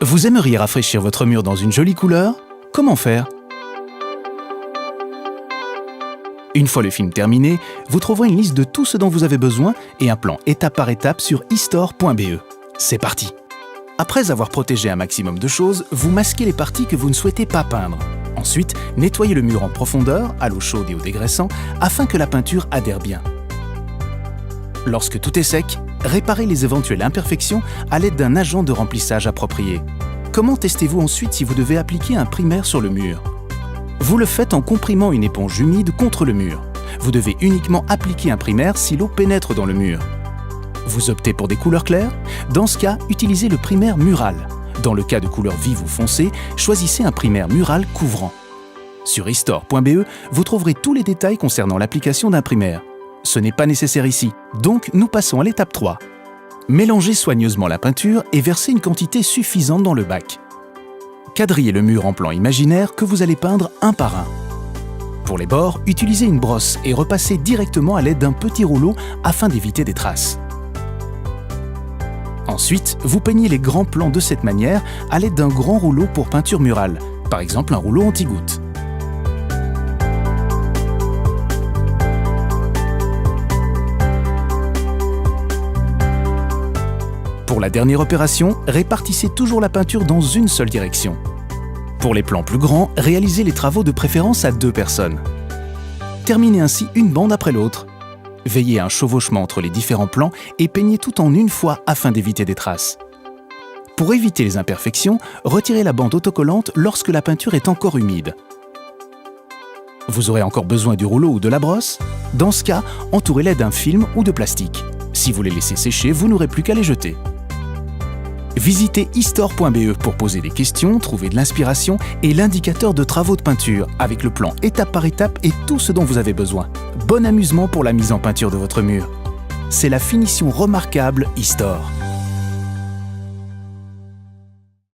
Vous aimeriez rafraîchir votre mur dans une jolie couleur? Comment faire? Une fois le film terminé, vous trouverez une liste de tout ce dont vous avez besoin et un plan étape par étape sur eStore.be. C'est parti! Après avoir protégé un maximum de choses, vous masquez les parties que vous ne souhaitez pas peindre. Ensuite, nettoyez le mur en profondeur, à l'eau chaude et au dégraissant, afin que la peinture adhère bien. Lorsque tout est sec, réparez les éventuelles imperfections à l'aide d'un agent de remplissage approprié. Comment testez-vous ensuite si vous devez appliquer un primaire sur le mur? Vous le faites en comprimant une éponge humide contre le mur. Vous devez uniquement appliquer un primaire si l'eau pénètre dans le mur. Vous optez pour des couleurs claires? Dans ce cas, utilisez le primaire mural. Dans le cas de couleurs vives ou foncées, choisissez un primaire mural couvrant. Sur eStore.be, vous trouverez tous les détails concernant l'application d'un primaire. Ce n'est pas nécessaire ici, donc nous passons à l'étape 3. Mélangez soigneusement la peinture et versez une quantité suffisante dans le bac. Quadrillez le mur en plan imaginaire que vous allez peindre un par un. Pour les bords, utilisez une brosse et repassez directement à l'aide d'un petit rouleau afin d'éviter des traces. Ensuite, vous peignez les grands plans de cette manière à l'aide d'un grand rouleau pour peinture murale, par exemple un rouleau anti-goutte. Pour la dernière opération, répartissez toujours la peinture dans une seule direction. Pour les plans plus grands, réalisez les travaux de préférence à 2 personnes. Terminez ainsi une bande après l'autre. Veillez à un chevauchement entre les différents plans et peignez tout en une fois afin d'éviter des traces. Pour éviter les imperfections, retirez la bande autocollante lorsque la peinture est encore humide. Vous aurez encore besoin du rouleau ou de la brosse? Dans ce cas, entourez-les d'un film ou de plastique. Si vous les laissez sécher, vous n'aurez plus qu'à les jeter. Visitez eStore.be pour poser des questions, trouver de l'inspiration et l'indicateur de travaux de peinture avec le plan étape par étape et tout ce dont vous avez besoin. Bon amusement pour la mise en peinture de votre mur. C'est la finition remarquable eStore.